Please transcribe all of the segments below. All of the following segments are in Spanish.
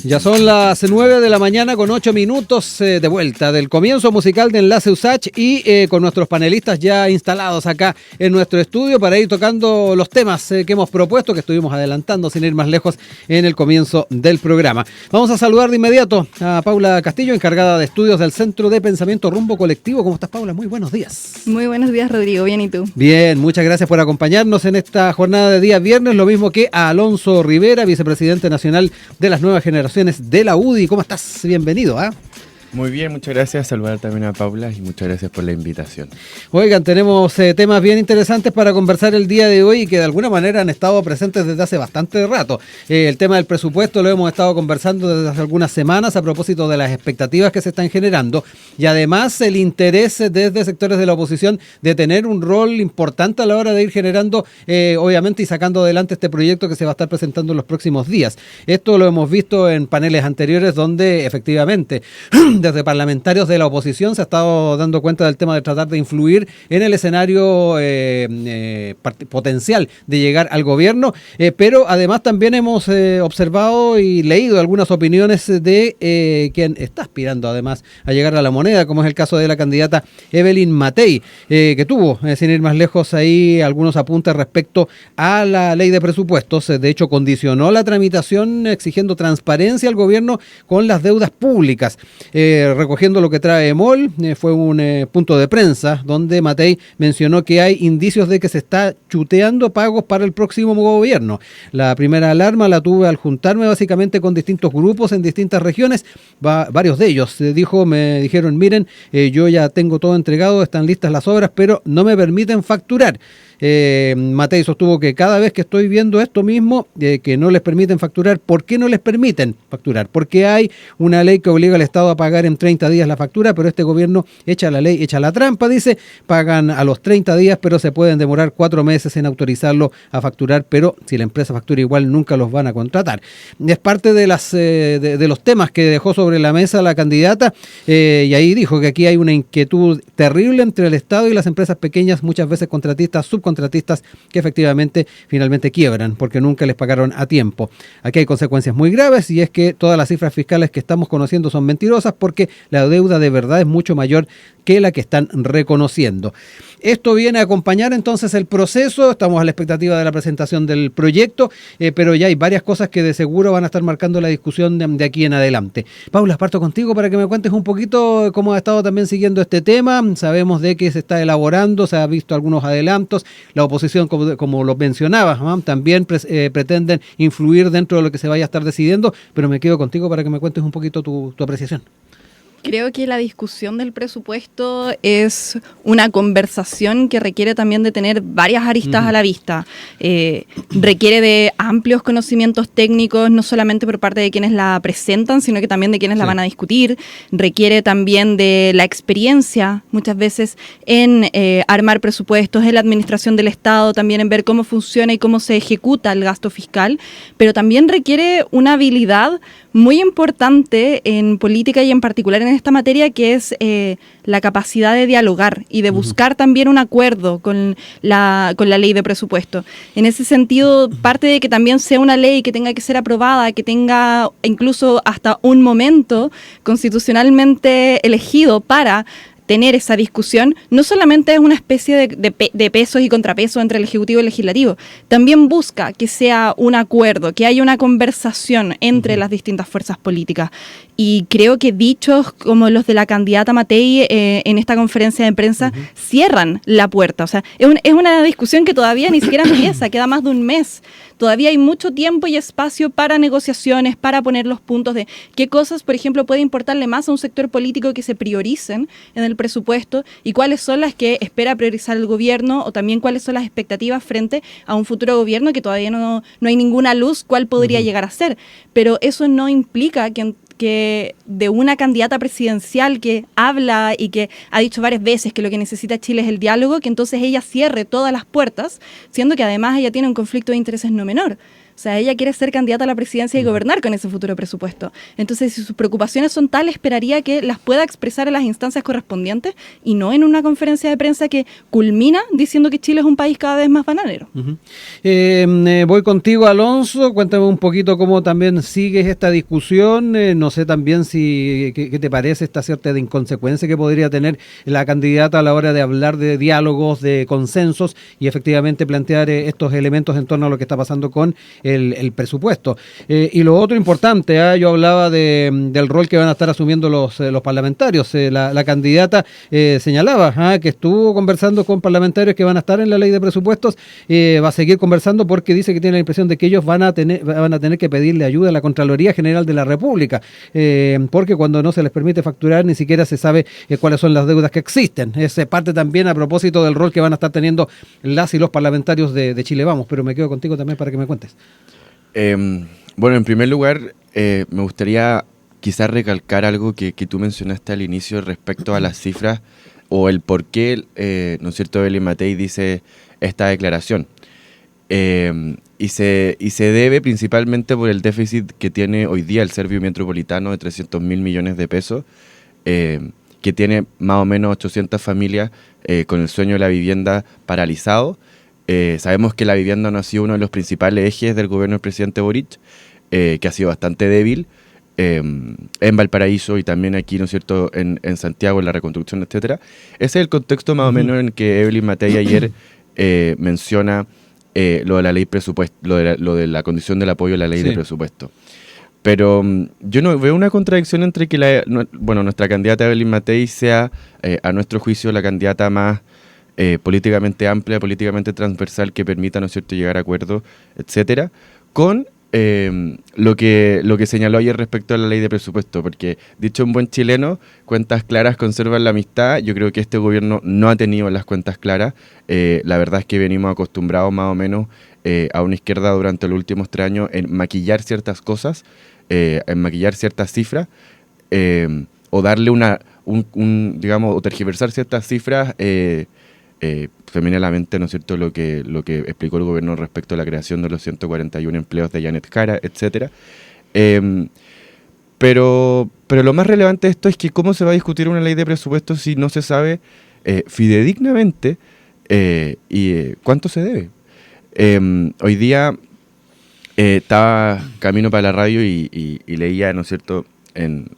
Ya son las 9 de la mañana con 8 minutos de vuelta del comienzo musical de Enlace USACH y con nuestros panelistas ya instalados acá en nuestro estudio para ir tocando los temas que hemos propuesto, que estuvimos adelantando sin ir más lejos en el comienzo del programa. Vamos a saludar de inmediato a Paula Castillo, encargada de estudios del Centro de Pensamiento Rumbo Colectivo. ¿Cómo estás, Paula? Muy buenos días. Muy buenos días, Rodrigo. Bien, ¿y tú? Bien, muchas gracias por acompañarnos en esta jornada de día viernes, lo mismo que a Alonso Rivera, vicepresidente nacional de las nuevas generaciones de la UDI. ¿Cómo estás? Bienvenido. Muy bien, muchas gracias. Saludar también a Paula y muchas gracias por la invitación. Oigan, tenemos temas bien interesantes para conversar el día de hoy y que de alguna manera han estado presentes desde hace bastante rato. El tema del presupuesto lo hemos estado conversando desde hace algunas semanas a propósito de las expectativas que se están generando y además el interés desde sectores de la oposición de tener un rol importante a la hora de ir generando, obviamente, y sacando adelante este proyecto que se va a estar presentando en los próximos días. Esto lo hemos visto en paneles anteriores donde efectivamente desde parlamentarios de la oposición se ha estado dando cuenta del tema de tratar de influir en el escenario potencial de llegar al gobierno, pero además también hemos observado y leído algunas opiniones de quien está aspirando además a llegar a la moneda, como es el caso de la candidata Evelyn Matei, que tuvo, sin ir más lejos, ahí algunos apuntes respecto a la ley de presupuestos. De hecho, condicionó la tramitación exigiendo transparencia al gobierno con las deudas públicas. Recogiendo lo que trae MOL, fue un punto de prensa donde Matei mencionó que hay indicios de que se está chuteando pagos para el próximo gobierno. La primera alarma la tuve al juntarme básicamente con distintos grupos en distintas regiones, varios de ellos me dijeron, miren, yo ya tengo todo entregado, están listas las obras, pero no me permiten facturar. Matei sostuvo que cada vez que estoy viendo esto mismo, que no les permiten facturar. ¿Por qué no les permiten facturar? Porque hay una ley que obliga al Estado a pagar en 30 días la factura, pero este gobierno echa la ley, echa la trampa, dice, pagan a los 30 días, pero se pueden demorar 4 meses en autorizarlo a facturar, pero si la empresa factura igual nunca los van a contratar. Es parte de los temas que dejó sobre la mesa la candidata, y ahí dijo que aquí hay una inquietud terrible entre el Estado y las empresas pequeñas, muchas veces contratistas, subcontratistas, que efectivamente finalmente quiebran porque nunca les pagaron a tiempo. Aquí hay consecuencias muy graves y es que todas las cifras fiscales que estamos conociendo son mentirosas porque la deuda de verdad es mucho mayor que la que están reconociendo. Esto viene a acompañar entonces el proceso, estamos a la expectativa de la presentación del proyecto, pero ya hay varias cosas que de seguro van a estar marcando la discusión de aquí en adelante. Paula, parto contigo para que me cuentes un poquito cómo has estado también siguiendo este tema. Sabemos de que se está elaborando, se ha visto algunos adelantos, la oposición, como lo mencionabas, también pretenden influir dentro de lo que se vaya a estar decidiendo, pero me quedo contigo para que me cuentes un poquito tu apreciación. Creo que la discusión del presupuesto es una conversación que requiere también de tener varias aristas a la vista. Requiere de amplios conocimientos técnicos, no solamente por parte de quienes la presentan, sino que también de quienes la van a discutir. Requiere también de la experiencia, muchas veces, en armar presupuestos, en la administración del Estado, también en ver cómo funciona y cómo se ejecuta el gasto fiscal, pero también requiere una habilidad muy importante en política y en particular en esta materia, que es la capacidad de dialogar y de buscar también un acuerdo con la ley de presupuesto. En ese sentido, parte de que también sea una ley que tenga que ser aprobada, que tenga incluso hasta un momento constitucionalmente elegido para tener esa discusión, no solamente es una especie de pesos y contrapesos entre el Ejecutivo y el Legislativo, también busca que sea un acuerdo, que haya una conversación entre las distintas fuerzas políticas. Y creo que dichos como los de la candidata Matei en esta conferencia de prensa cierran la puerta. O sea, es una discusión que todavía ni siquiera empieza, queda más de un mes. Todavía hay mucho tiempo y espacio para negociaciones, para poner los puntos de qué cosas, por ejemplo, puede importarle más a un sector político que se prioricen en el presupuesto y cuáles son las que espera priorizar el gobierno, o también cuáles son las expectativas frente a un futuro gobierno que todavía no hay ninguna luz cuál podría llegar a ser. Pero eso no implica que de una candidata presidencial que habla y que ha dicho varias veces que lo que necesita Chile es el diálogo, que entonces ella cierre todas las puertas, siendo que además ella tiene un conflicto de intereses no menor. O sea, ella quiere ser candidata a la presidencia y gobernar con ese futuro presupuesto. Entonces, si sus preocupaciones son tales, esperaría que las pueda expresar en las instancias correspondientes y no en una conferencia de prensa que culmina diciendo que Chile es un país cada vez más bananero. Voy contigo, Alonso. Cuéntame un poquito cómo también sigues esta discusión. No sé también si qué te parece esta cierta de inconsecuencia que podría tener la candidata a la hora de hablar de diálogos, de consensos y efectivamente plantear estos elementos en torno a lo que está pasando con el presupuesto. Y lo otro importante, yo hablaba del rol que van a estar asumiendo los parlamentarios. La candidata señalaba que estuvo conversando con parlamentarios que van a estar en la ley de presupuestos, va a seguir conversando porque dice que tiene la impresión de que ellos van a tener que pedirle ayuda a la Contraloría General de la República, porque cuando no se les permite facturar ni siquiera se sabe cuáles son las deudas que existen. Es parte también a propósito del rol que van a estar teniendo las y los parlamentarios de Chile Vamos, pero me quedo contigo también para que me cuentes. Bueno, en primer lugar, me gustaría quizás recalcar algo que tú mencionaste al inicio respecto a las cifras o el por qué, ¿no es cierto?, Evelyn Matei dice esta declaración. Y se debe principalmente por el déficit que tiene hoy día el Servio Metropolitano de 300.000 millones de pesos, que tiene más o menos 800 familias con el sueño de la vivienda paralizado. Sabemos que la vivienda no ha sido uno de los principales ejes del gobierno del presidente Boric, que ha sido bastante débil en Valparaíso y también aquí, ¿no es cierto?, en Santiago, en la reconstrucción, etcétera. Ese es el contexto más o menos en que Evelyn Matei ayer menciona lo de la ley presupuesto, lo de la condición del apoyo a la ley de presupuesto. Pero yo no veo una contradicción entre que nuestra candidata Evelyn Matei sea, a nuestro juicio, la candidata más políticamente amplia, políticamente transversal, que permita, ¿no es cierto?, llegar a acuerdos, etcétera, con lo que señaló ayer respecto a la ley de presupuesto, porque dicho en buen chileno, cuentas claras conservan la amistad. Yo creo que este gobierno no ha tenido las cuentas claras. La verdad es que venimos acostumbrados más o menos a una izquierda durante los últimos 3 años en maquillar ciertas cosas, en maquillar ciertas cifras, o darle digamos, o tergiversar ciertas cifras femenilamente, ¿no es cierto?, lo que explicó el gobierno respecto a la creación de los 141 empleos de Janet Jara, etcétera. Pero lo más relevante de esto es que cómo se va a discutir una ley de presupuesto si no se sabe fidedignamente cuánto se debe. Hoy día estaba camino para la radio y leía, ¿no es cierto?, en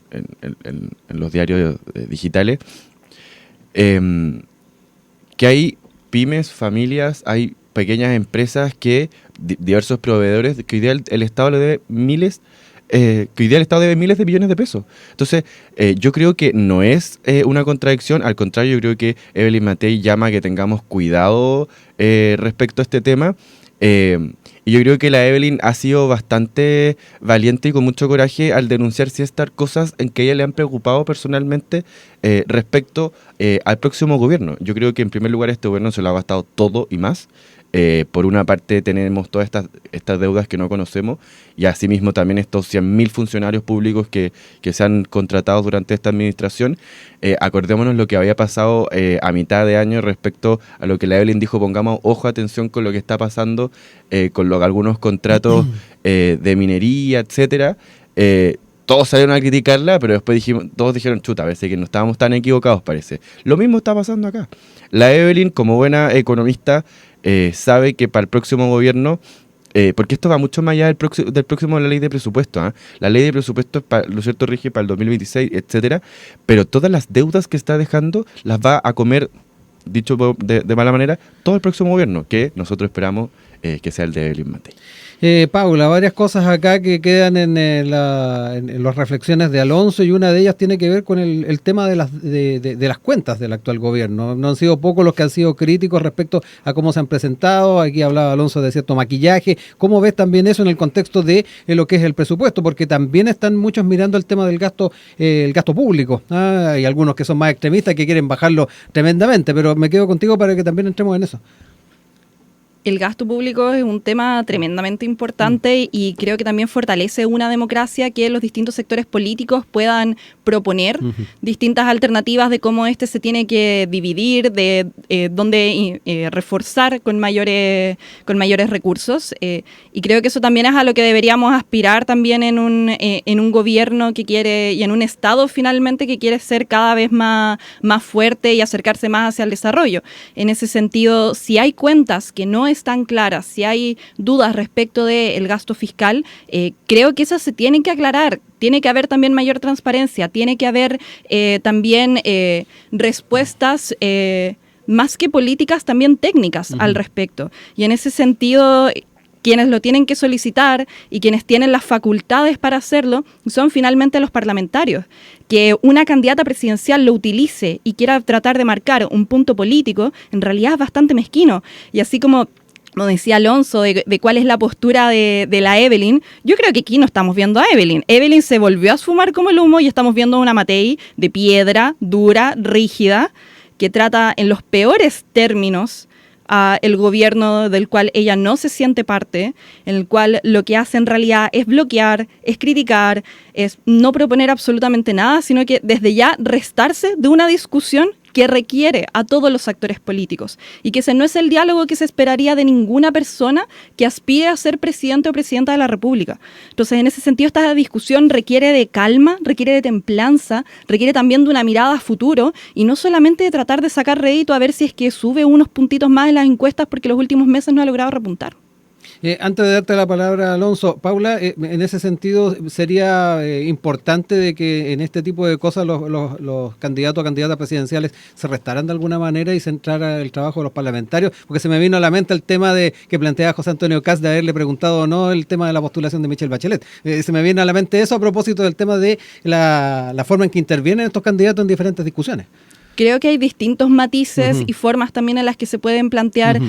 los diarios digitales, que hay pymes, familias, hay pequeñas empresas diversos proveedores, que hoy día el Estado le debe miles de millones de pesos. Entonces, yo creo que no es una contradicción, al contrario, yo creo que Evelyn Matei llama a que tengamos cuidado respecto a este tema. Y yo creo que la Evelyn ha sido bastante valiente y con mucho coraje al denunciar ciertas cosas en que a ella le han preocupado personalmente respecto al próximo gobierno. Yo creo que en primer lugar este gobierno se lo ha gastado todo y más. Por una parte tenemos todas estas deudas que no conocemos y asimismo también estos 100.000 funcionarios públicos que se han contratado durante esta administración. Acordémonos lo que había pasado a mitad de año respecto a lo que la Evelyn dijo: pongamos ojo, atención con lo que está pasando con algunos contratos de minería, etcétera. Todos salieron a criticarla, pero después todos dijeron, chuta, a veces que no estábamos tan equivocados, parece. Lo mismo está pasando acá. La Evelyn, como buena economista, sabe que para el próximo gobierno, porque esto va mucho más allá del próximo de la ley de presupuesto. La ley de presupuesto, lo cierto, rige para el 2026, etcétera, pero todas las deudas que está dejando las va a comer, dicho de mala manera, todo el próximo gobierno, que nosotros esperamos que sea el de Evelyn Matei. Paula, varias cosas acá que quedan en las reflexiones de Alonso, y una de ellas tiene que ver con el tema de las cuentas del actual gobierno. No han sido pocos los que han sido críticos respecto a cómo se han presentado. Aquí hablaba Alonso de cierto maquillaje. ¿Cómo ves también eso en el contexto de lo que es el presupuesto? Porque también están muchos mirando el tema del gasto, el gasto público. Hay algunos que son más extremistas que quieren bajarlo tremendamente, pero me quedo contigo para que también entremos en eso. El gasto público es un tema tremendamente importante y creo que también fortalece una democracia que los distintos sectores políticos puedan proponer distintas alternativas de cómo se tiene que dividir, de dónde reforzar con mayores recursos. Y creo que eso también es a lo que deberíamos aspirar también en un gobierno que quiere, y en un Estado finalmente que quiere ser cada vez más fuerte y acercarse más hacia el desarrollo. En ese sentido, si hay cuentas que no están claras, si hay dudas respecto del gasto fiscal, creo que esas se tienen que aclarar. Tiene que haber también mayor transparencia, tiene que haber también respuestas más que políticas, también técnicas al respecto. Y en ese sentido, quienes lo tienen que solicitar y quienes tienen las facultades para hacerlo son finalmente los parlamentarios. Que una candidata presidencial lo utilice y quiera tratar de marcar un punto político, en realidad es bastante mezquino. Y así como decía Alonso, de cuál es la postura de la Evelyn, yo creo que aquí no estamos viendo a Evelyn. Evelyn se volvió a esfumar como el humo y estamos viendo a una Matei de piedra, dura, rígida, que trata en los peores términos a el gobierno del cual ella no se siente parte, en el cual lo que hace en realidad es bloquear, es criticar, es no proponer absolutamente nada, sino que desde ya restarse de una discusión que requiere a todos los actores políticos y que ese no es el diálogo que se esperaría de ninguna persona que aspire a ser presidente o presidenta de la República. Entonces, en ese sentido, esta discusión requiere de calma, requiere de templanza, requiere también de una mirada a futuro y no solamente de tratar de sacar rédito a ver si es que sube unos puntitos más en las encuestas porque los últimos meses no ha logrado repuntar. Antes de darte la palabra, Alonso, Paula, en ese sentido sería importante de que en este tipo de cosas los candidatos o candidatas presidenciales se restaran de alguna manera y centrara el trabajo de los parlamentarios, porque se me vino a la mente el tema que planteaba José Antonio Kast de haberle preguntado o no el tema de la postulación de Michelle Bachelet. Se me viene a la mente eso a propósito del tema de la forma en que intervienen estos candidatos en diferentes discusiones. Creo que hay distintos matices y formas también en las que se pueden plantear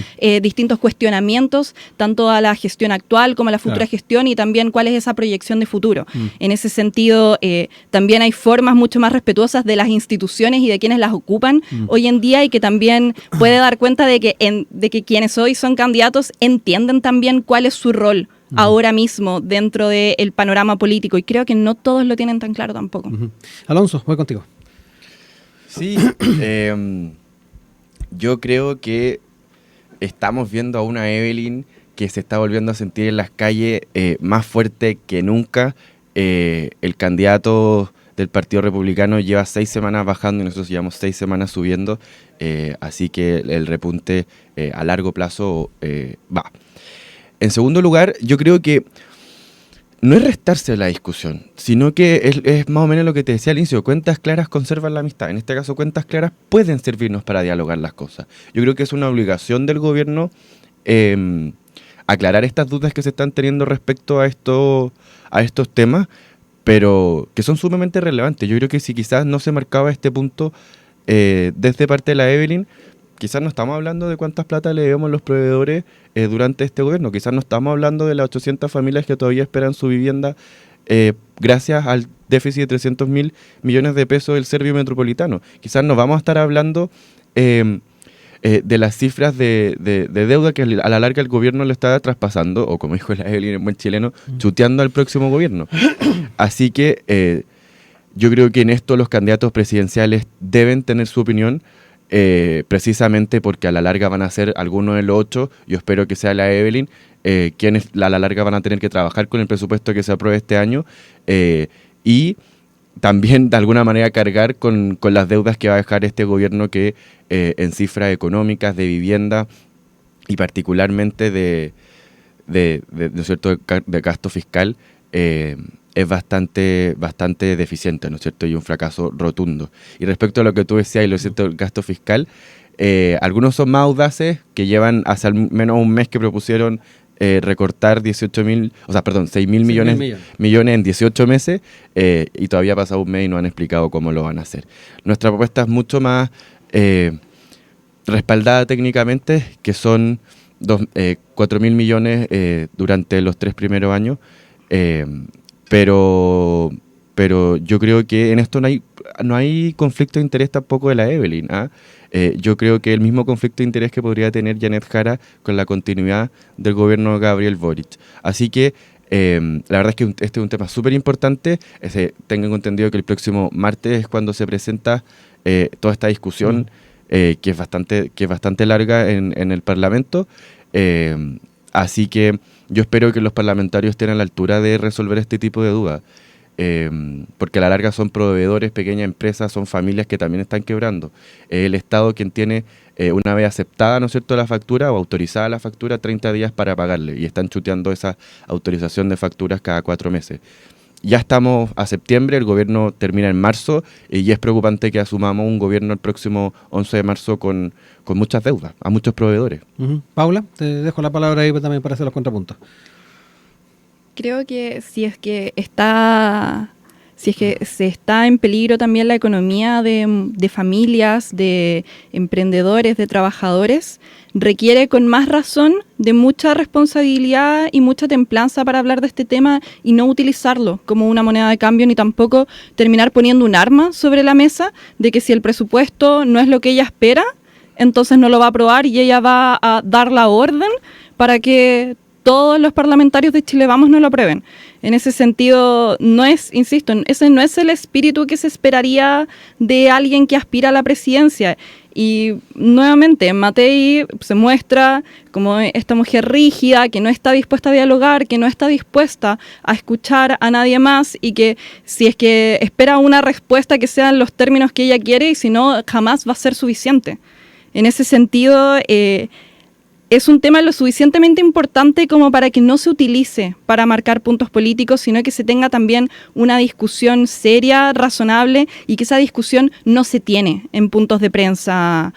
distintos cuestionamientos, tanto a la gestión actual como a la futura gestión y también cuál es esa proyección de futuro. En ese sentido, también hay formas mucho más respetuosas de las instituciones y de quienes las ocupan hoy en día y que también puede dar cuenta de que quienes hoy son candidatos entienden también cuál es su rol ahora mismo dentro del panorama político y creo que no todos lo tienen tan claro tampoco. Alonso, voy contigo. Sí, yo creo que estamos viendo a una Evelyn que se está volviendo a sentir en las calles más fuerte que nunca. El candidato del Partido Republicano lleva 6 semanas bajando y nosotros llevamos 6 semanas subiendo, así que el repunte a largo plazo va. En segundo lugar, yo creo que no es restarse la discusión, sino que es más o menos lo que te decía al inicio, cuentas claras conservan la amistad. En este caso, cuentas claras pueden servirnos para dialogar las cosas. Yo creo que es una obligación del gobierno aclarar estas dudas que se están teniendo respecto a estos temas, pero que son sumamente relevantes. Yo creo que si quizás no se marcaba este punto desde parte de la Evelyn, quizás no estamos hablando de cuántas plata le debemos los proveedores durante este gobierno. Quizás no estamos hablando de las 800 familias que todavía esperan su vivienda gracias al déficit de 300.000 millones de pesos del Servio Metropolitano. Quizás no vamos a estar hablando de las cifras de deuda que a la larga el gobierno le está traspasando, o como dijo la Evelyn en buen chileno, chuteando al próximo gobierno. Así que yo creo que en esto los candidatos presidenciales deben tener su opinión, precisamente porque a la larga van a ser algunos de los 8, yo espero que sea la Evelyn, quienes a la larga van a tener que trabajar con el presupuesto que se apruebe este año y también de alguna manera cargar con las deudas que va a dejar este gobierno que en cifras económicas, de vivienda y particularmente de gasto fiscal es bastante deficiente, ¿no es cierto? Y un fracaso rotundo. Y respecto a lo que tú decías, y lo cierto del gasto fiscal, algunos son más audaces, que llevan hace al menos un mes que propusieron recortar 6.000 millones en 18 meses, y todavía ha pasado un mes y no han explicado cómo lo van a hacer. Nuestra propuesta es mucho más respaldada técnicamente, que son 4.000 millones durante los 3 primeros años, pero yo creo que en esto no hay conflicto de interés tampoco de la Evelyn. yo creo que el mismo conflicto de interés que podría tener Janet Jara con la continuidad del gobierno de Gabriel Boric. Así que la verdad es que este es un tema súper importante. Tengo entendido que el próximo martes es cuando se presenta toda esta discusión que es bastante larga en el Parlamento. Así que yo espero que los parlamentarios estén a la altura de resolver este tipo de dudas. Porque a la larga son proveedores, pequeñas empresas, son familias que también están quebrando. El Estado quien tiene una vez aceptada, ¿no es cierto?, la factura o autorizada la factura, 30 días para pagarle, y están chuteando esa autorización de facturas cada 4 meses. Ya estamos a septiembre, el gobierno termina en marzo y es preocupante que asumamos un gobierno el próximo 11 de marzo con muchas deudas a muchos proveedores. Paula, te dejo la palabra ahí también para hacer los contrapuntos. Creo que si es que se está en peligro también la economía de familias, de emprendedores, de trabajadores, requiere con más razón de mucha responsabilidad y mucha templanza para hablar de este tema y no utilizarlo como una moneda de cambio, ni tampoco terminar poniendo un arma sobre la mesa de que si el presupuesto no es lo que ella espera, entonces no lo va a aprobar y ella va a dar la orden para que todos los parlamentarios de Chile Vamos no lo aprueben. En ese sentido, insisto, ese no es el espíritu que se esperaría de alguien que aspira a la presidencia. Y nuevamente, Matei se muestra como esta mujer rígida, que no está dispuesta a dialogar, que no está dispuesta a escuchar a nadie más y que si es que espera una respuesta que sea en los términos que ella quiere y si no, jamás va a ser suficiente. En ese sentido, es un tema lo suficientemente importante como para que no se utilice para marcar puntos políticos, sino que se tenga también una discusión seria, razonable, y que esa discusión no se tiene en puntos de prensa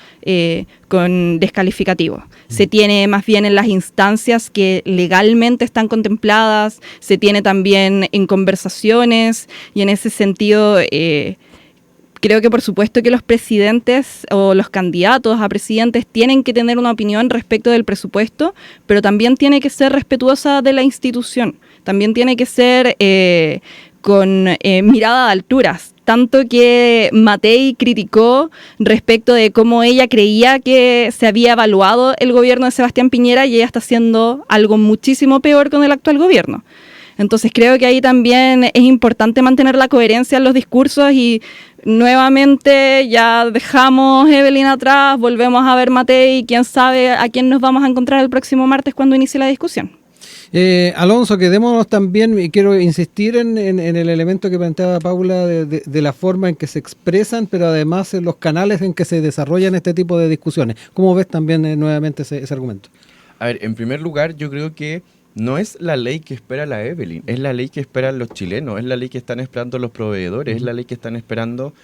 con descalificativos. Se tiene más bien en las instancias que legalmente están contempladas, se tiene también en conversaciones, y en ese sentido creo que por supuesto que los presidentes o los candidatos a presidentes tienen que tener una opinión respecto del presupuesto, pero también tiene que ser respetuosa de la institución, también tiene que ser con mirada de alturas. Tanto que Matei criticó respecto de cómo ella creía que se había evaluado el gobierno de Sebastián Piñera y ella está haciendo algo muchísimo peor con el actual gobierno. Entonces creo que ahí también es importante mantener la coherencia en los discursos y nuevamente ya dejamos Evelyn atrás, volvemos a ver Matei y quién sabe a quién nos vamos a encontrar el próximo martes cuando inicie la discusión. Alonso, quedémonos también, y quiero insistir en el elemento que planteaba Paula de la forma en que se expresan, pero además en los canales en que se desarrollan este tipo de discusiones. ¿Cómo ves también nuevamente ese argumento? A ver, en primer lugar, yo creo que no es la ley que espera la Evelyn, es la ley que esperan los chilenos, es la ley que están esperando los proveedores, es la ley que están esperando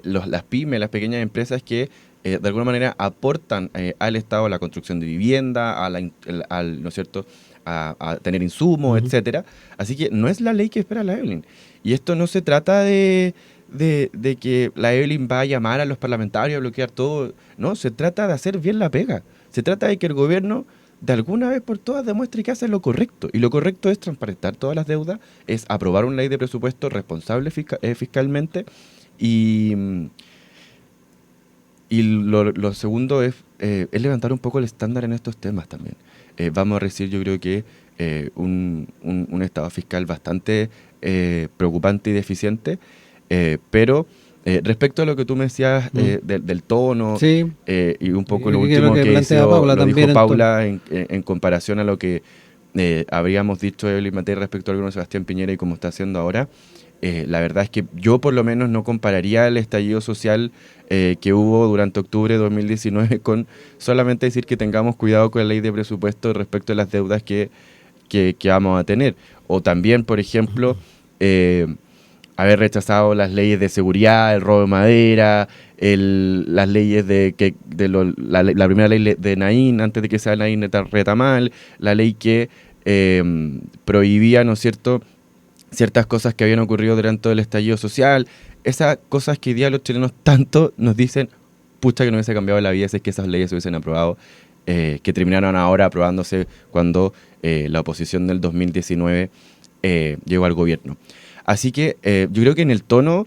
las pymes, las pequeñas empresas que de alguna manera aportan al Estado a la construcción de vivienda, ¿no es cierto?, a tener insumos, etcétera. Así que no es la ley que espera la Evelyn. Y esto no se trata de que la Evelyn va a llamar a los parlamentarios a bloquear todo. No, se trata de hacer bien la pega. Se trata de que el gobierno de alguna vez por todas demuestre que hace lo correcto. Y lo correcto es transparentar todas las deudas, es aprobar una ley de presupuesto responsable fiscalmente y lo segundo es levantar un poco el estándar en estos temas también. Vamos a recibir, yo creo que un estado fiscal bastante preocupante y deficiente, pero respecto a lo que tú me decías del tono, sí, y un poco lo último que dijo Paula en comparación a lo que habríamos dicho Evelyn Matei respecto al gobierno de Sebastián Piñera y cómo está haciendo ahora, la verdad es que yo por lo menos no compararía el estallido social que hubo durante octubre de 2019 con solamente decir que tengamos cuidado con la ley de presupuesto respecto a las deudas que vamos a tener. O también, por ejemplo, haber rechazado las leyes de seguridad, el robo de madera, las leyes la primera ley de Naín, antes de que sea Naín de Retamal, la ley que prohibía, ¿no es cierto?, ciertas cosas que habían ocurrido durante el estallido social, esas cosas que hoy día los chilenos tanto nos dicen, pucha que no hubiese cambiado la vida si es que esas leyes se hubiesen aprobado, que terminaron ahora aprobándose cuando la oposición del 2019 llegó al gobierno. Así que yo creo que en el tono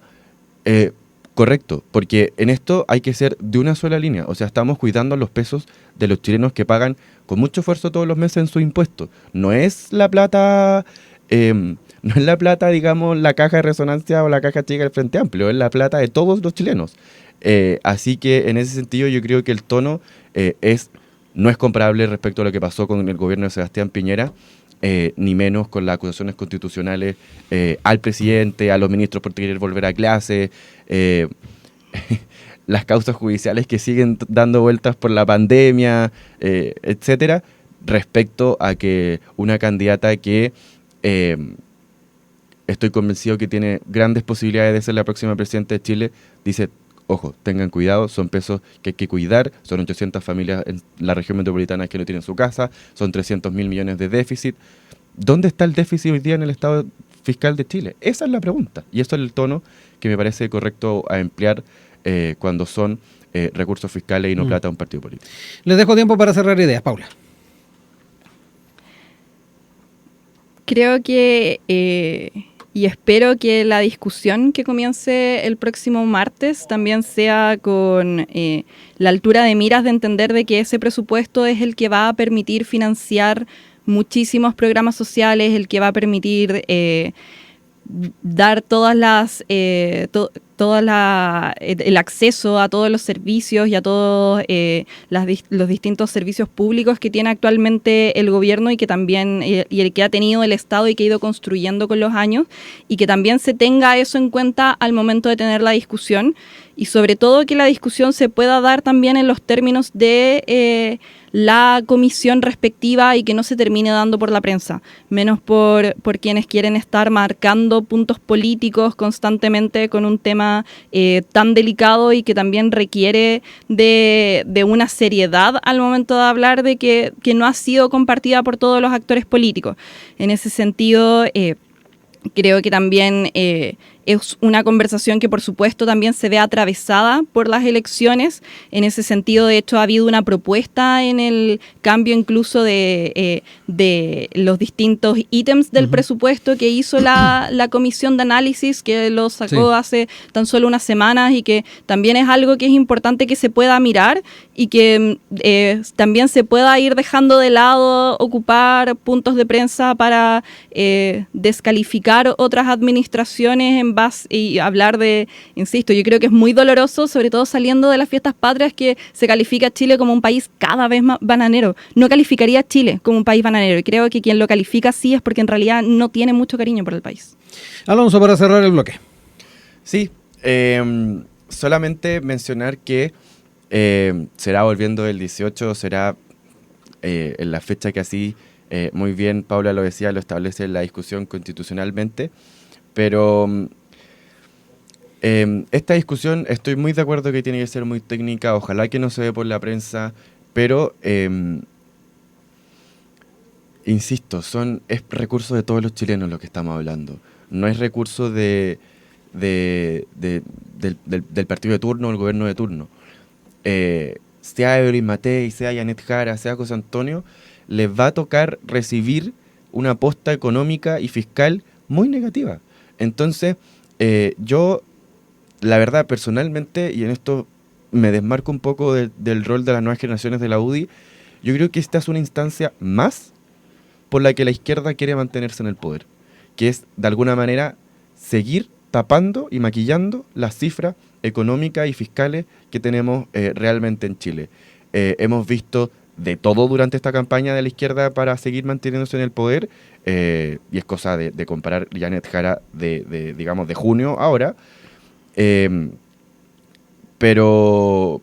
Correcto, porque en esto hay que ser de una sola línea. O sea, estamos cuidando los pesos de los chilenos que pagan con mucho esfuerzo todos los meses en sus impuestos. No es la plata, no es la plata, digamos, la caja de resonancia o la caja chica del Frente Amplio, es la plata de todos los chilenos. Así que en ese sentido yo creo que el tono no es comparable respecto a lo que pasó con el gobierno de Sebastián Piñera, ni menos con las acusaciones constitucionales al presidente, a los ministros por querer volver a clase, las causas judiciales que siguen dando vueltas por la pandemia, etcétera, respecto a que una candidata que estoy convencido que tiene grandes posibilidades de ser la próxima presidenta de Chile, dice, ojo, tengan cuidado, son pesos que hay que cuidar, son 800 familias en la región metropolitana que no tienen su casa, son 300.000 millones de déficit. ¿Dónde está el déficit hoy día en el estado fiscal de Chile? Esa es la pregunta, y eso es el tono que me parece correcto a emplear cuando son recursos fiscales y no plata de un partido político. Les dejo tiempo para cerrar ideas, Paula. Creo que y espero que la discusión que comience el próximo martes también sea con la altura de miras de entender de que ese presupuesto es el que va a permitir financiar muchísimos programas sociales, el que va a permitir dar el acceso a todos los servicios y a todos los distintos servicios públicos que tiene actualmente el gobierno y que también y el que ha tenido el Estado y que ha ido construyendo con los años, y que también se tenga eso en cuenta al momento de tener la discusión, y sobre todo que la discusión se pueda dar también en los términos de la comisión respectiva y que no se termine dando por la prensa, menos por quienes quieren estar marcando puntos políticos constantemente con un tema tan delicado y que también requiere de una seriedad al momento de hablar de que no ha sido compartida por todos los actores políticos. En ese sentido, creo que también es una conversación que por supuesto también se ve atravesada por las elecciones. En ese sentido, de hecho, ha habido una propuesta en el cambio incluso de los distintos ítems del presupuesto que hizo la comisión de análisis, que lo sacó hace tan solo unas semanas, y que también es algo que es importante que se pueda mirar y que también se pueda ir dejando de lado ocupar puntos de prensa para descalificar otras administraciones en base y hablar de, insisto, yo creo que es muy doloroso, sobre todo saliendo de las fiestas patrias, que se califica a Chile como un país cada vez más bananero. No calificaría a Chile como un país bananero, y creo que quien lo califica sí es porque en realidad no tiene mucho cariño por el país. Alonso, para cerrar el bloque. Sí, solamente mencionar que será volviendo el 18, será en la fecha que así muy bien Paula lo decía, lo establece la discusión constitucionalmente, pero esta discusión estoy muy de acuerdo que tiene que ser muy técnica, ojalá que no se ve por la prensa, pero insisto, es recurso de todos los chilenos lo que estamos hablando, no es recurso del partido de turno o el gobierno de turno. Sea Evelyn Matei, sea Janet Jara, sea José Antonio, les va a tocar recibir una aposta económica y fiscal muy negativa. Entonces, yo, la verdad, personalmente, y en esto me desmarco un poco del rol de las nuevas generaciones de la UDI, yo creo que esta es una instancia más por la que la izquierda quiere mantenerse en el poder, que es, de alguna manera, seguir tapando y maquillando las cifras económicas y fiscales que tenemos realmente en Chile. Hemos visto de todo durante esta campaña de la izquierda para seguir manteniéndose en el poder, y es cosa de comparar Janet Jara digamos, de junio ahora, pero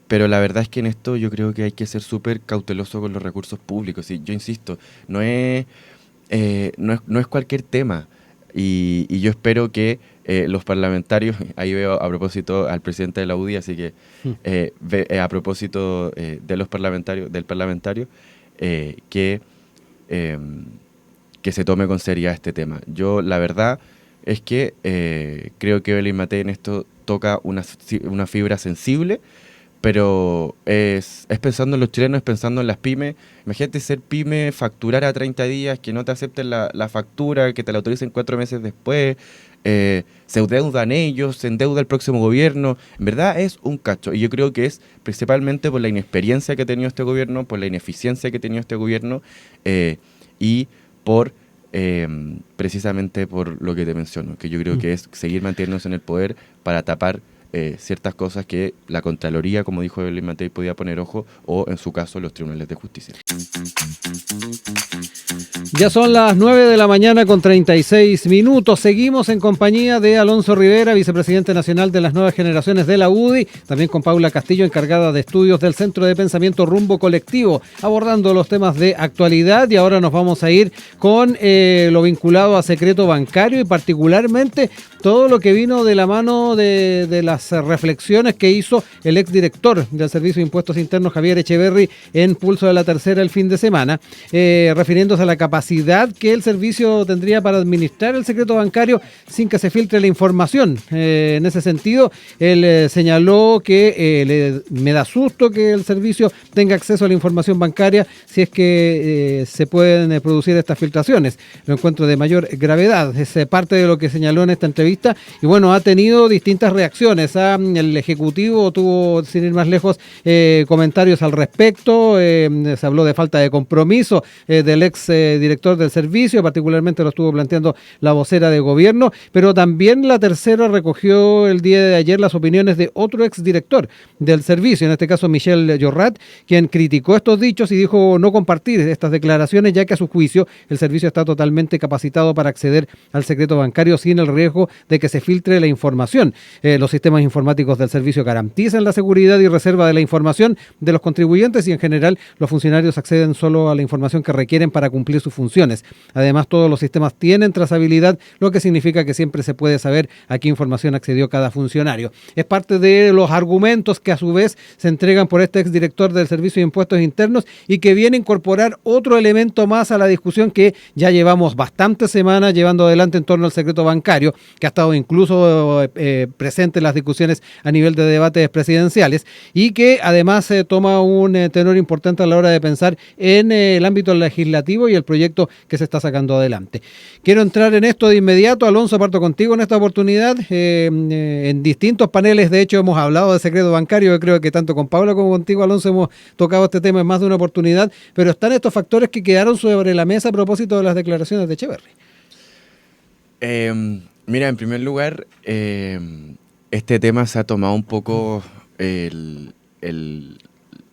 la verdad es que en esto yo creo que hay que ser súper cauteloso con los recursos públicos. Y yo insisto, no es cualquier tema. Y yo espero que los parlamentarios, ahí veo a propósito al presidente de la UDI, así que a propósito de los parlamentarios, del parlamentario, que se tome con seriedad este tema. Yo la verdad es que creo que Evelyn Matei en esto toca una fibra sensible, pero es pensando en los chilenos, es pensando en las pymes. Imagínate ser pyme, facturar a 30 días, que no te acepten la factura, que te la autoricen 4 meses después, se endeudan ellos, se endeuda el próximo gobierno. En verdad es un cacho, y yo creo que es principalmente por la inexperiencia que ha tenido este gobierno, por la ineficiencia que ha tenido este gobierno, y por precisamente por lo que te menciono, que yo creo que es seguir manteniéndose en el poder para tapar ciertas cosas que la Contraloría, como dijo Evelyn Matei, podía poner ojo, o en su caso los tribunales de justicia. Ya son las 9 de la mañana con 36 minutos. Seguimos en compañía de Alonso Rivera, vicepresidente nacional de las nuevas generaciones de la UDI, también con Paula Castillo, encargada de estudios del Centro de Pensamiento Rumbo Colectivo, abordando los temas de actualidad. Y ahora nos vamos a ir con lo vinculado a secreto bancario y particularmente todo lo que vino de la mano de las reflexiones que hizo el exdirector del Servicio de Impuestos Internos, Javier Echeverri, en Pulso de la Tercera el fin de semana, refiriéndose a la capacidad que el servicio tendría para administrar el secreto bancario sin que se filtre la información. En ese sentido, él señaló que me da susto que el servicio tenga acceso a la información bancaria si es que se pueden producir estas filtraciones. Lo encuentro de mayor gravedad. Es parte de lo que señaló en esta entrevista y bueno, ha tenido distintas reacciones. El Ejecutivo tuvo, sin ir más lejos, comentarios al respecto. Se habló de falta de compromiso del ex director del servicio, particularmente lo estuvo planteando la vocera de gobierno, pero también la Tercera recogió el día de ayer las opiniones de otro ex director del servicio, en este caso Michel Llorrat, quien criticó estos dichos y dijo no compartir estas declaraciones, ya que a su juicio el servicio está totalmente capacitado para acceder al secreto bancario sin el riesgo de que se filtre la información. Los sistemas informáticos del servicio garantizan la seguridad y reserva de la información de los contribuyentes y en general los funcionarios acceden solo a la información que requieren para cumplir sus funciones. Además, todos los sistemas tienen trazabilidad, lo que significa que siempre se puede saber a qué información accedió cada funcionario. Es parte de los argumentos que a su vez se entregan por este exdirector del Servicio de Impuestos Internos y que viene a incorporar otro elemento más a la discusión que ya llevamos bastantes semanas llevando adelante en torno al secreto bancario, que ha estado incluso presente en las discusiones a nivel de debates presidenciales y que además toma un tenor importante a la hora de pensar en el ámbito legislativo y el proyecto que se está sacando adelante. Quiero entrar en esto de inmediato. Alonso, parto contigo en esta oportunidad. En distintos paneles, de hecho, hemos hablado de secreto bancario. Yo creo que tanto con Paula como contigo, Alonso, hemos tocado este tema en más de una oportunidad, pero están estos factores que quedaron sobre la mesa a propósito de las declaraciones de Echeverri. Mira, en primer lugar, este tema se ha tomado un poco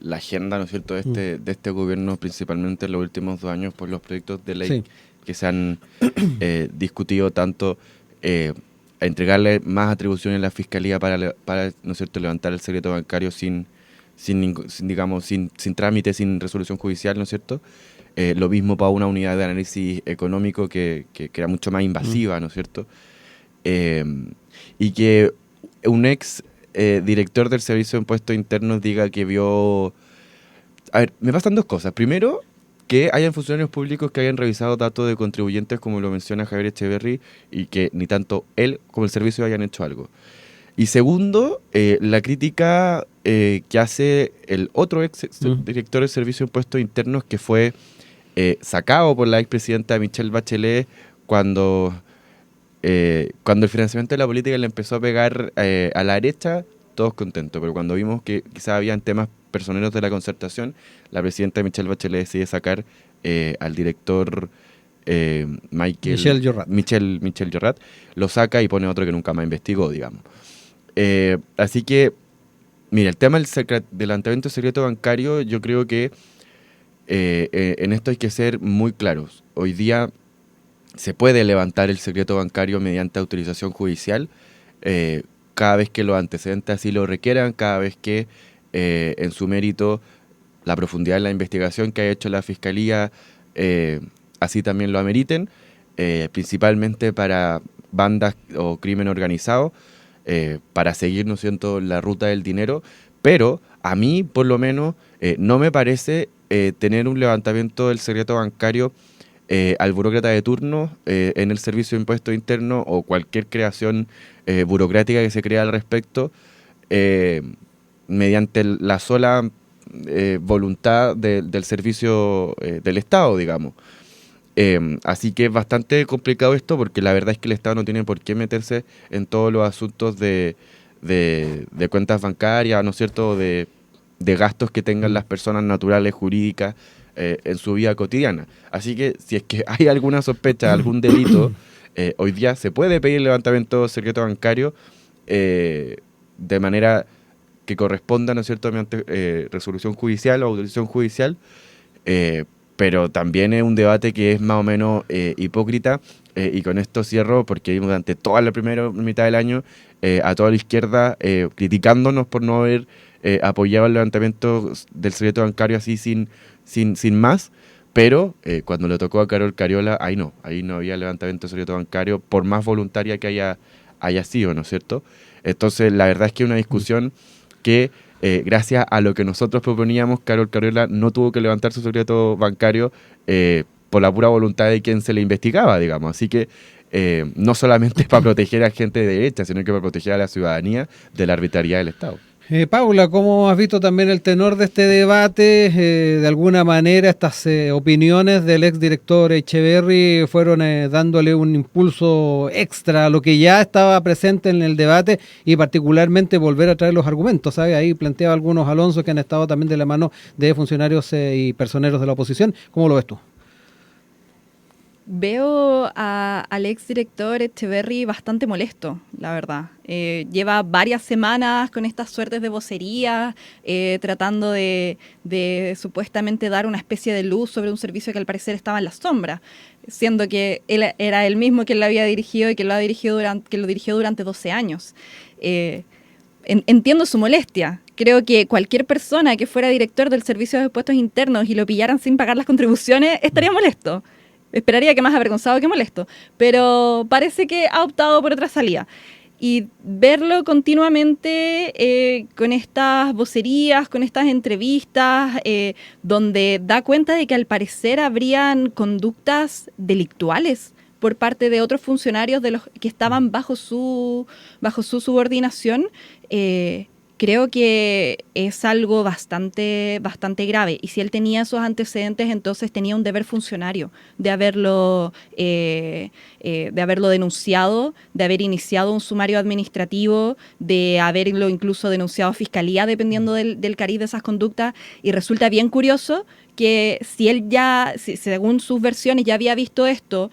la agenda, ¿no es cierto?, de este gobierno, principalmente en los últimos 2 años, por los proyectos de ley que se han discutido tanto entregarle más atribuciones a la Fiscalía para ¿no es cierto?, levantar el secreto bancario sin trámite, sin resolución judicial, ¿no es cierto? Lo mismo para una unidad de análisis económico que era mucho más invasiva, ¿no es cierto? Y que un ex director del Servicio de Impuestos Internos diga que vio... A ver, me pasan 2 cosas. Primero, que hayan funcionarios públicos que hayan revisado datos de contribuyentes, como lo menciona Javier Echeverri, y que ni tanto él como el servicio hayan hecho algo. Y segundo, la crítica que hace el otro ex director del Servicio de Impuestos Internos, que fue sacado por la expresidenta Michelle Bachelet cuando el financiamiento de la política le empezó a pegar a la derecha, todos contentos. Pero cuando vimos que quizás habían temas personeros de la concertación, la presidenta Michelle Bachelet decide sacar al director Michel Llorrat, lo saca y pone otro que nunca más investigó, digamos. Así que, mira, el tema del levantamiento secreto bancario, yo creo que en esto hay que ser muy claros. Hoy día se puede levantar el secreto bancario mediante autorización judicial cada vez que los antecedentes así lo requieran, cada vez que en su mérito la profundidad de la investigación que ha hecho la Fiscalía así también lo ameriten, principalmente para bandas o crimen organizado, para seguir, ¿no es cierto?, la ruta del dinero. Pero a mí, por lo menos, no me parece tener un levantamiento del secreto bancario al burócrata de turno en el Servicio de Impuestos Internos o cualquier creación burocrática que se crea al respecto, mediante la sola voluntad del servicio del Estado, digamos. Así que es bastante complicado esto, porque la verdad es que el Estado no tiene por qué meterse en todos los asuntos de cuentas bancarias, ¿no es cierto?, de gastos que tengan las personas naturales, jurídicas, en su vida cotidiana. Así que si es que hay alguna sospecha, algún delito, hoy día se puede pedir levantamiento secreto bancario de manera que corresponda, ¿no es cierto?, mediante resolución judicial o autorización judicial, pero también es un debate que es más o menos hipócrita, y con esto cierro, porque vimos durante toda la primera mitad del año a toda la izquierda criticándonos por no haber apoyado el levantamiento del secreto bancario así sin más, pero cuando le tocó a Carol Cariola, ahí no había levantamiento del secreto bancario, por más voluntaria que haya sido, ¿no es cierto? Entonces, la verdad es que es una discusión que gracias a lo que nosotros proponíamos, Carol Cariola no tuvo que levantar su secreto bancario por la pura voluntad de quien se le investigaba, digamos. Así que no solamente para proteger a gente de derecha, sino que para proteger a la ciudadanía de la arbitrariedad del Estado. Paula, ¿cómo has visto también el tenor de este debate? De alguna manera estas opiniones del exdirector Echeverry fueron dándole un impulso extra a lo que ya estaba presente en el debate, y particularmente volver a traer los argumentos, ¿sabes? Ahí planteaba algunos Alonso que han estado también de la mano de funcionarios y personeros de la oposición. ¿Cómo lo ves tú? Veo al exdirector Echeverry bastante molesto, la verdad. Lleva varias semanas con estas suertes de vocería, tratando de supuestamente dar una especie de luz sobre un servicio que al parecer estaba en la sombra, siendo que él era el mismo que lo había dirigido y que lo dirigió durante 12 años. Entiendo su molestia. Creo que cualquier persona que fuera director del Servicio de Impuestos Internos y lo pillaran sin pagar las contribuciones estaría molesto. Esperaría que más avergonzado que molesto, pero parece que ha optado por otra salida. Y verlo continuamente con estas vocerías, con estas entrevistas, donde da cuenta de que al parecer habrían conductas delictuales por parte de otros funcionarios de los que estaban bajo su subordinación, creo que es algo bastante grave. Y si él tenía esos antecedentes, entonces tenía un deber funcionario de haberlo denunciado, de haber iniciado un sumario administrativo, de haberlo incluso denunciado a fiscalía, dependiendo del cariz de esas conductas. Y resulta bien curioso que si él según sus versiones, ya había visto esto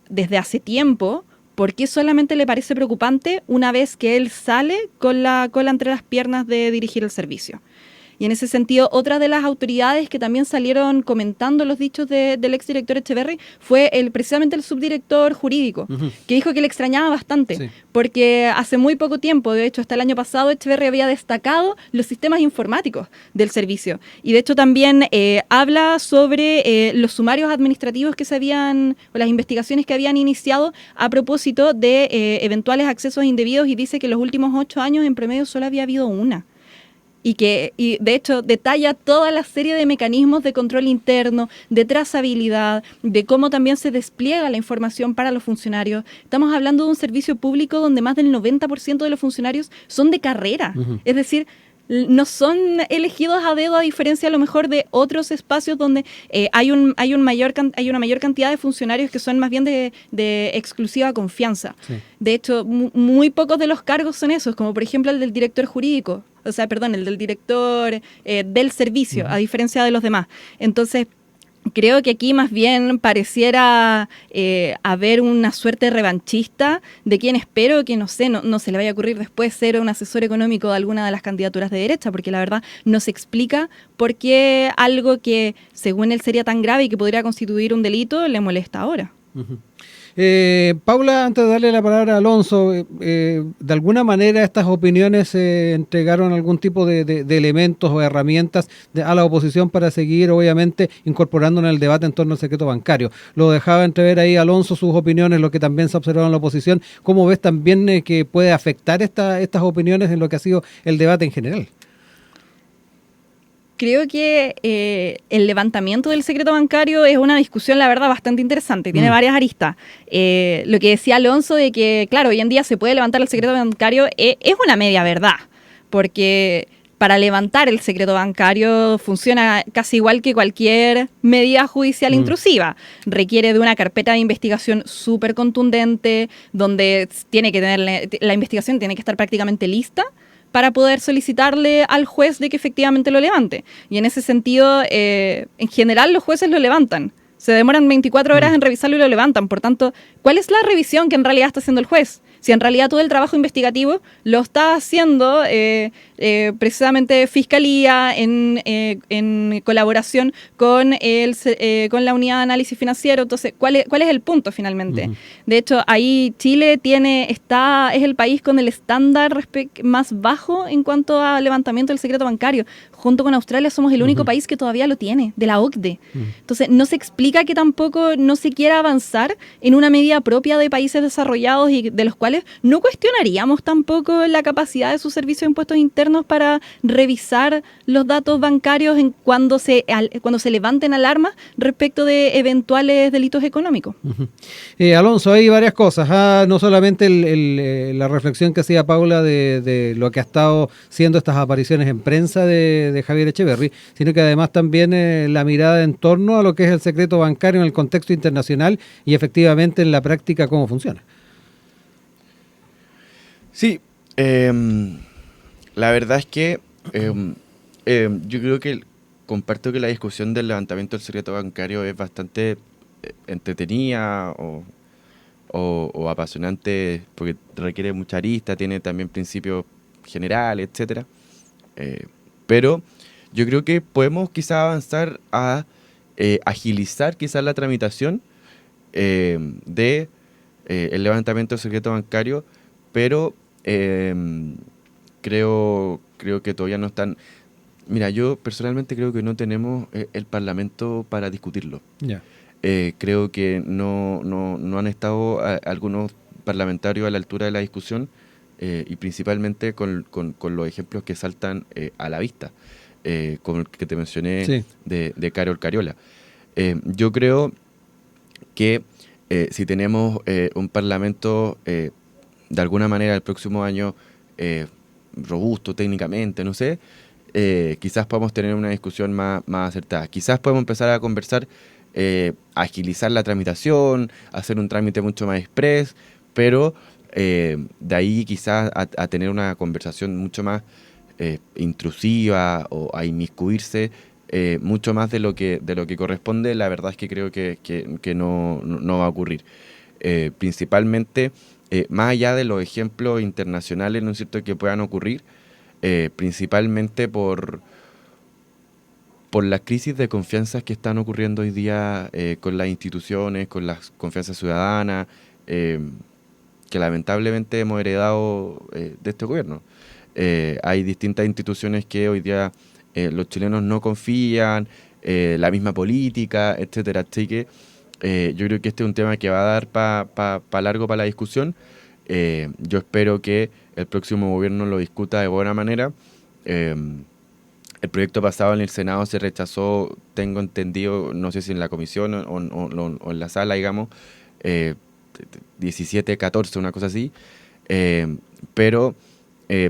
desde hace tiempo, ¿por qué solamente le parece preocupante una vez que él sale con la cola entre las piernas de dirigir el servicio? Y en ese sentido, otra de las autoridades que también salieron comentando los dichos del exdirector Echeverry fue precisamente el subdirector jurídico, que dijo que le extrañaba bastante, porque hace muy poco tiempo, de hecho hasta el año pasado, Echeverry había destacado los sistemas informáticos del servicio. Y de hecho también habla sobre los sumarios administrativos o las investigaciones que habían iniciado a propósito de eventuales accesos indebidos, y dice que en los últimos 8 años en promedio solo había habido una. Y de hecho detalla toda la serie de mecanismos de control interno, de trazabilidad, de cómo también se despliega la información para los funcionarios. Estamos hablando de un servicio público donde más del 90% de los funcionarios son de carrera. Es decir, no son elegidos a dedo, a diferencia a lo mejor de otros espacios donde hay una mayor cantidad de funcionarios que son más bien de exclusiva confianza. Sí. De hecho, muy pocos de los cargos son esos, como por ejemplo el del director jurídico, el del director del servicio, a diferencia de los demás. Entonces, creo que aquí más bien pareciera haber una suerte revanchista de quien espero que, no se le vaya a ocurrir después ser un asesor económico de alguna de las candidaturas de derecha, porque la verdad no se explica por qué algo que según él sería tan grave y que podría constituir un delito le molesta ahora. Paula, antes de darle la palabra a Alonso, de alguna manera estas opiniones entregaron algún tipo de elementos o herramientas a la oposición para seguir, obviamente, incorporando en el debate en torno al secreto bancario. Lo dejaba entrever ahí Alonso, sus opiniones, lo que también se observó en la oposición. ¿Cómo ves también que puede afectar estas opiniones en lo que ha sido el debate en general? Creo que el levantamiento del secreto bancario es una discusión, la verdad, bastante interesante. Tiene varias aristas. Lo que decía Alonso de que, claro, hoy en día se puede levantar el secreto bancario es una media verdad. porque para levantar el secreto bancario funciona casi igual que cualquier medida judicial intrusiva. Requiere de una carpeta de investigación súper contundente, donde tiene que tener la investigación tiene que estar prácticamente lista para poder solicitarle al juez de que efectivamente lo levante. Y en ese sentido, en general los jueces lo levantan. Se demoran 24 horas en revisarlo y lo levantan. Por tanto, ¿cuál es la revisión que en realidad está haciendo el juez? Si en realidad todo el trabajo investigativo lo está haciendo precisamente Fiscalía en colaboración con la Unidad de Análisis Financiero. Entonces, ¿cuál es el punto finalmente? De hecho, ahí Chile es el país con el estándar más bajo en cuanto a levantamiento del secreto bancario. Junto con Australia somos el único país que todavía lo tiene, de la OCDE. Entonces, no se explica que tampoco no se quiera avanzar en una medida propia de países desarrollados y de los cuales no cuestionaríamos tampoco la capacidad de su servicio de impuestos internos para revisar los datos bancarios cuando se levanten alarmas respecto de eventuales delitos económicos. Alonso, hay varias cosas. No solamente la reflexión que hacía Paula de lo que ha estado siendo estas apariciones en prensa de Javier Echeverry, sino que además también la mirada en torno a lo que es el secreto bancario en el contexto internacional y efectivamente en la práctica cómo funciona. Sí, la verdad es que yo creo que comparto que la discusión del levantamiento del secreto bancario es bastante entretenida o apasionante porque requiere mucha arista, tiene también principios generales, etcétera. Pero yo creo que podemos quizás avanzar a agilizar quizás la tramitación de el levantamiento del secreto bancario, pero creo que todavía no están. Mira, yo personalmente creo que no tenemos el Parlamento para discutirlo. Yeah. Creo que no han estado algunos parlamentarios a la altura de la discusión y principalmente con los ejemplos que saltan a la vista, como el que te mencioné, sí, de Carol Cariola. Yo creo que si tenemos un Parlamento de alguna manera el próximo año robusto técnicamente, no sé, quizás podamos tener una discusión más acertada. Quizás podemos empezar a conversar, agilizar la tramitación, hacer un trámite mucho más express, pero de ahí quizás a tener una conversación mucho más intrusiva o a inmiscuirse mucho más de lo que corresponde, la verdad es que creo que no va a ocurrir. Principalmente, más allá de los ejemplos internacionales, ¿no es cierto?, que puedan ocurrir, principalmente por las crisis de confianza que están ocurriendo hoy día con las instituciones, con la confianza ciudadana, que lamentablemente hemos heredado de este gobierno. Hay distintas instituciones que hoy día los chilenos no confían, la misma política, etcétera. Así que yo creo que este es un tema que va a dar para largo para la discusión. Yo espero que el próximo gobierno lo discuta de buena manera. El proyecto pasado en el Senado se rechazó, tengo entendido, no sé si en la comisión o en la sala, digamos, 17-14, una cosa así, pero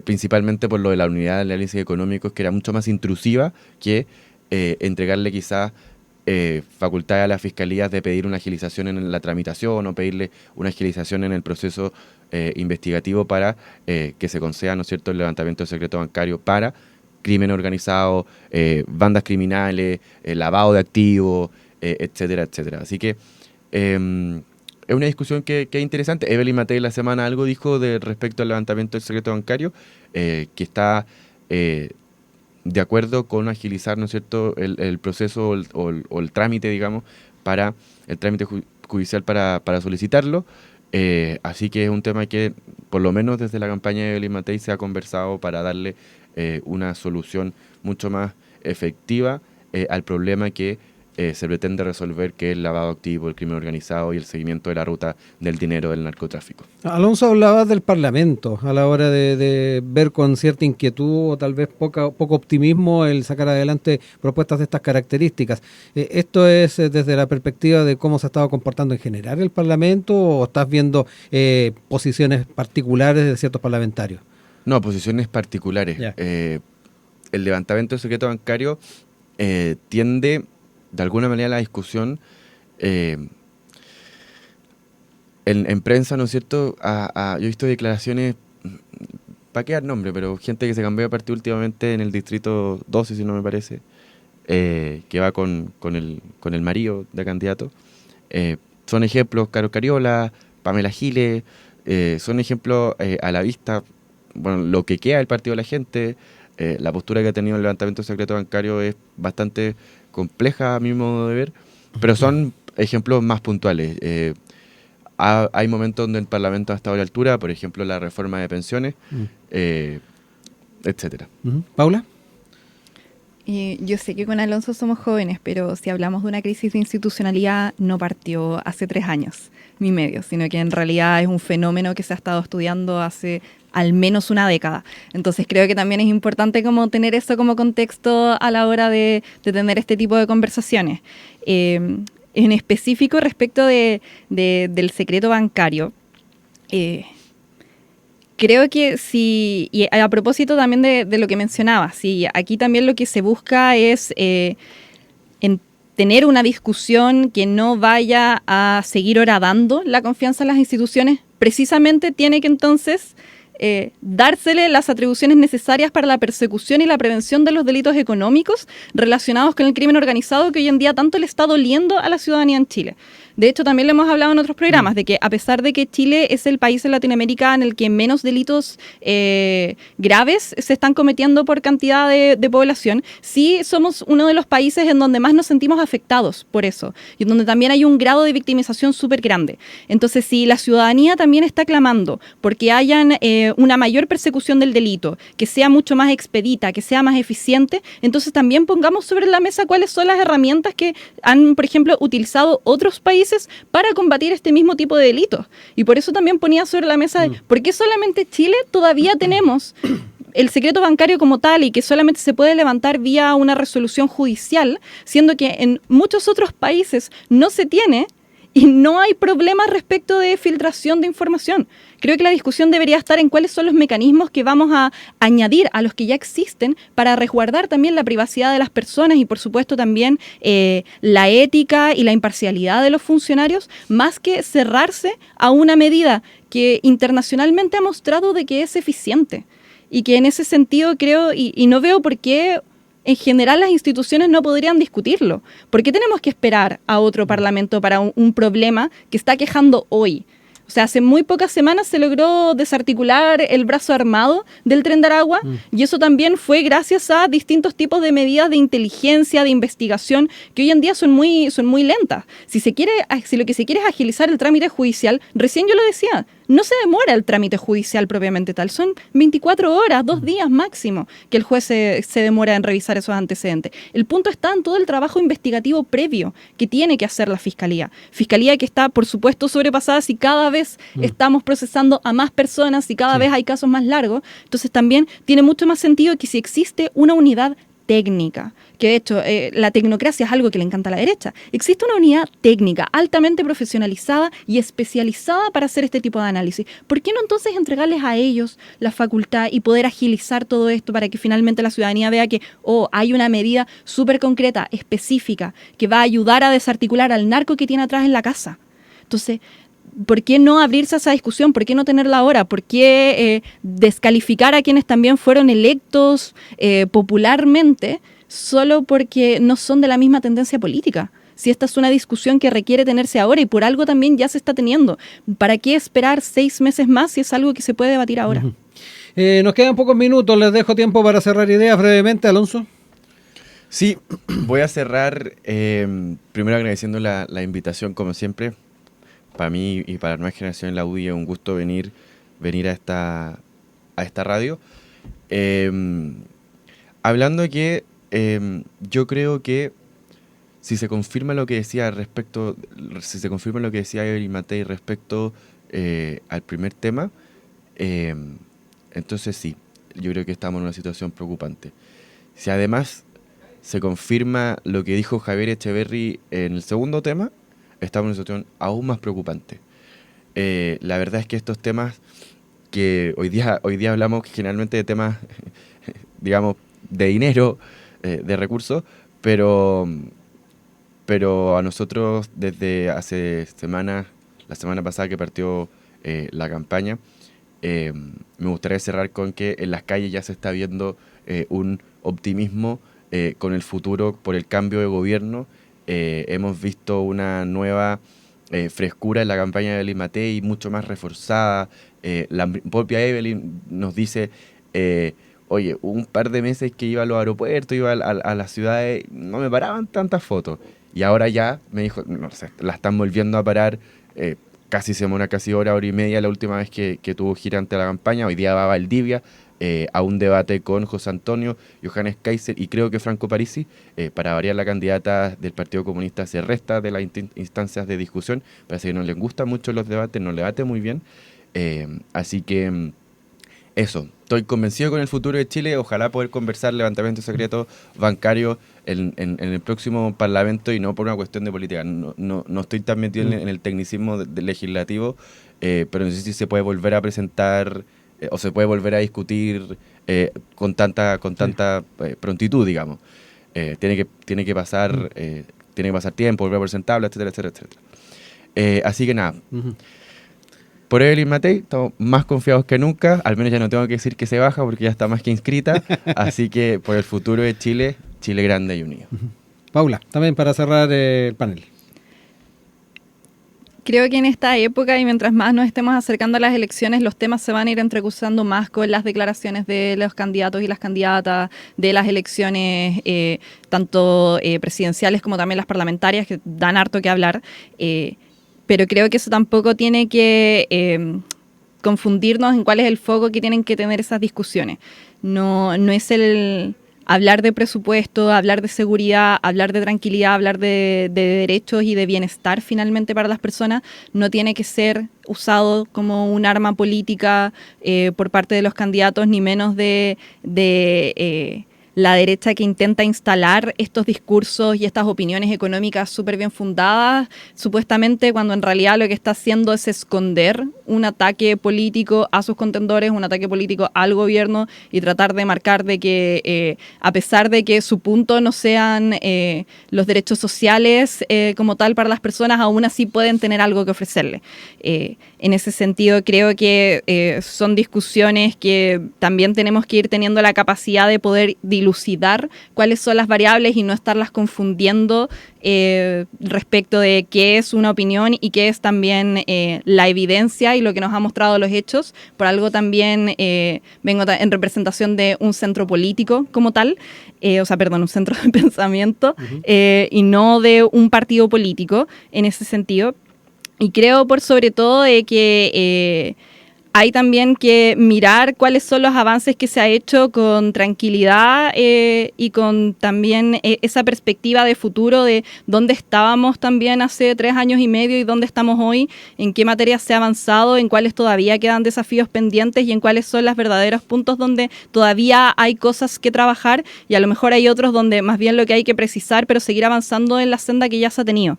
principalmente por lo de la unidad de análisis económicos, que era mucho más intrusiva que entregarle quizás facultad a las fiscalías de pedir una agilización en la tramitación o pedirle una agilización en el proceso investigativo para que se conceda, ¿no es cierto?, el levantamiento del secreto bancario para crimen organizado, bandas criminales, lavado de activos, etcétera, etcétera. Así que es una discusión que es interesante. Evelyn Matei la semana algo dijo respecto al levantamiento del secreto bancario, que está de acuerdo con agilizar, ¿no es cierto?, el proceso o el trámite, digamos, para el trámite judicial para solicitarlo. Así que es un tema que, por lo menos desde la campaña de Evelyn Matei, se ha conversado para darle una solución mucho más efectiva al problema que se pretende resolver, que es el lavado activo, el crimen organizado y el seguimiento de la ruta del dinero del narcotráfico. Alonso, hablaba del Parlamento a la hora de ver con cierta inquietud o tal vez poco optimismo el sacar adelante propuestas de estas características. ¿Esto es desde la perspectiva de cómo se ha estado comportando en general el Parlamento o estás viendo posiciones particulares de ciertos parlamentarios? No, posiciones particulares. Ya. El levantamiento del secreto bancario tiende, de alguna manera, la discusión en prensa, ¿no es cierto? Yo he visto declaraciones, ¿para qué dar nombre? Pero gente que se cambió de partido últimamente en el distrito 12, si no me parece, que va con el marido de candidato. Son ejemplos, Caro Cariola, Pamela Giles, son ejemplos a la vista, bueno, lo que queda del partido de la gente. La postura que ha tenido el levantamiento del secreto bancario es bastante compleja a mi modo de ver, pero son ejemplos más puntuales. Hay momentos donde el Parlamento ha estado a la altura, por ejemplo, la reforma de pensiones, etcétera. ¿Paula? Y yo sé que con Alonso somos jóvenes, pero si hablamos de una crisis de institucionalidad, no partió hace 3 años ni medio, sino que en realidad es un fenómeno que se ha estado estudiando hace al menos una década. Entonces creo que también es importante como tener eso como contexto a la hora de tener este tipo de conversaciones. En específico respecto del secreto bancario, creo que sí, y a propósito también de lo que mencionaba, sí, aquí también lo que se busca es tener una discusión que no vaya a seguir horadando la confianza en las instituciones. Precisamente tiene que entonces dársele las atribuciones necesarias para la persecución y la prevención de los delitos económicos relacionados con el crimen organizado que hoy en día tanto le está doliendo a la ciudadanía en Chile. De hecho, también lo hemos hablado en otros programas, de que a pesar de que Chile es el país en Latinoamérica en el que menos delitos graves se están cometiendo por cantidad de población, sí somos uno de los países en donde más nos sentimos afectados por eso, y en donde también hay un grado de victimización súper grande. Entonces, si la ciudadanía también está clamando porque hayan una mayor persecución del delito, que sea mucho más expedita, que sea más eficiente, entonces también pongamos sobre la mesa cuáles son las herramientas que han, por ejemplo, utilizado otros países para combatir este mismo tipo de delitos. Y por eso también ponía sobre la mesa por qué solamente Chile todavía tenemos el secreto bancario como tal y que solamente se puede levantar vía una resolución judicial, siendo que en muchos otros países no se tiene y no hay problemas respecto de filtración de información. Creo que la discusión debería estar en cuáles son los mecanismos que vamos a añadir a los que ya existen para resguardar también la privacidad de las personas y, por supuesto, también la ética y la imparcialidad de los funcionarios, más que cerrarse a una medida que internacionalmente ha mostrado de que es eficiente. Y que en ese sentido creo, y no veo por qué en general las instituciones no podrían discutirlo. ¿Por qué tenemos que esperar a otro parlamento para un problema que está quejando hoy? O sea, hace muy pocas semanas se logró desarticular el brazo armado del Tren de Aragua y eso también fue gracias a distintos tipos de medidas de inteligencia, de investigación, que hoy en día son muy lentas. Si lo que se quiere es agilizar el trámite judicial, recién yo lo decía, no se demora el trámite judicial propiamente tal, son 24 horas, 2 días máximo que el juez se demora en revisar esos antecedentes. El punto está en todo el trabajo investigativo previo que tiene que hacer la Fiscalía. Fiscalía que está, por supuesto, sobrepasada si cada vez estamos procesando a más personas y cada vez hay casos más largos. Entonces también tiene mucho más sentido que si existe una unidad técnica, que de hecho la tecnocracia es algo que le encanta a la derecha. Existe una unidad técnica altamente profesionalizada y especializada para hacer este tipo de análisis. ¿Por qué no entonces entregarles a ellos la facultad y poder agilizar todo esto para que finalmente la ciudadanía vea que hay una medida súper concreta, específica, que va a ayudar a desarticular al narco que tiene atrás en la casa? Entonces, ¿por qué no abrirse a esa discusión? ¿Por qué no tenerla ahora? ¿Por qué descalificar a quienes también fueron electos popularmente solo porque no son de la misma tendencia política? Si esta es una discusión que requiere tenerse ahora y por algo también ya se está teniendo, ¿para qué esperar 6 meses más si es algo que se puede debatir ahora? Nos quedan pocos minutos, les dejo tiempo para cerrar ideas brevemente, Alonso. Sí, voy a cerrar primero agradeciendo la invitación como siempre. Para mí y para la nueva generación en la UDI es un gusto venir a esta radio. Hablando de que yo creo que si se confirma lo que decía Evelyn Matei respecto al primer tema, entonces sí, yo creo que estamos en una situación preocupante. Si además se confirma lo que dijo Javier Echeverry en el segundo tema, estamos en una situación aún más preocupante. La verdad es que estos temas que hoy día hablamos generalmente de temas, digamos, de dinero, de recursos, pero a nosotros desde hace semanas, la semana pasada que partió la campaña, me gustaría cerrar con que en las calles ya se está viendo un optimismo con el futuro por el cambio de gobierno. Hemos visto una nueva frescura en la campaña de Evelyn Matei, mucho más reforzada. La propia Evelyn nos dice, oye, un par de meses que iba a los aeropuertos, iba a las ciudades, no me paraban tantas fotos. Y ahora ya, me dijo, no sé, la están volviendo a parar, casi semana, casi hora y media la última vez que tuvo gira ante la campaña. Hoy día va a Valdivia a un debate con José Antonio, Johannes Kaiser y creo que Franco Parisi. Para variar, la candidata del Partido Comunista se resta de las instancias de discusión. Parece que no les gustan mucho los debates, no le bate muy bien. Así que eso, estoy convencido con el futuro de Chile. Ojalá poder conversar levantamiento secreto bancario en el próximo Parlamento y no por una cuestión de política. No estoy tan metido en el tecnicismo legislativo, pero no sé si se puede volver a presentar o se puede volver a discutir con tanta prontitud, digamos. Tiene que pasar tiempo, volver a presentarlo, etcétera, etcétera, etcétera. Así que nada. Por Evelyn Matei estamos más confiados que nunca, al menos ya no tengo que decir que se baja porque ya está más que inscrita, así que por el futuro de Chile, Chile grande y unido. Paula, también para cerrar el panel. Creo que en esta época y mientras más nos estemos acercando a las elecciones, los temas se van a ir entrecruzando más con las declaraciones de los candidatos y las candidatas, de las elecciones tanto presidenciales como también las parlamentarias, que dan harto que hablar. Pero creo que eso tampoco tiene que confundirnos en cuál es el foco que tienen que tener esas discusiones. No es el hablar de presupuesto, hablar de seguridad, hablar de tranquilidad, hablar de derechos y de bienestar finalmente para las personas, no tiene que ser usado como un arma política por parte de los candidatos, ni menos de la derecha que intenta instalar estos discursos y estas opiniones económicas súper bien fundadas, supuestamente, cuando en realidad lo que está haciendo es esconder un ataque político a sus contendores, un ataque político al gobierno y tratar de marcar de que a pesar de que su punto no sean los derechos sociales como tal para las personas, aún así pueden tener algo que ofrecerle. En ese sentido, creo que son discusiones que también tenemos que ir teniendo la capacidad de poder dilucidar cuáles son las variables y no estarlas confundiendo respecto de qué es una opinión y qué es también la evidencia y lo que nos ha mostrado los hechos. Por algo también vengo en representación de un centro político como tal, un centro de pensamiento, y no de un partido político en ese sentido. Y creo por sobre todo de que hay también que mirar cuáles son los avances que se ha hecho con tranquilidad y con también esa perspectiva de futuro de dónde estábamos también hace 3 años y medio y dónde estamos hoy, en qué materias se ha avanzado, en cuáles todavía quedan desafíos pendientes y en cuáles son los verdaderos puntos donde todavía hay cosas que trabajar y a lo mejor hay otros donde más bien lo que hay que precisar, pero seguir avanzando en la senda que ya se ha tenido.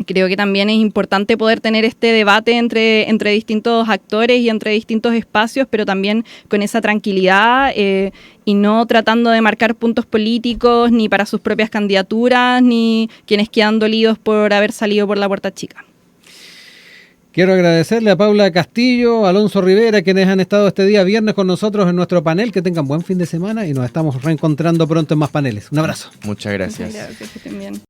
Creo que también es importante poder tener este debate entre distintos actores y entre distintos espacios, pero también con esa tranquilidad y no tratando de marcar puntos políticos ni para sus propias candidaturas, ni quienes quedan dolidos por haber salido por la puerta chica. Quiero agradecerle a Paula Castillo, Alonso Rivera, quienes han estado este día viernes con nosotros en nuestro panel. Que tengan buen fin de semana y nos estamos reencontrando pronto en más paneles. Un abrazo. Muchas gracias. Muchas gracias, que estén bien.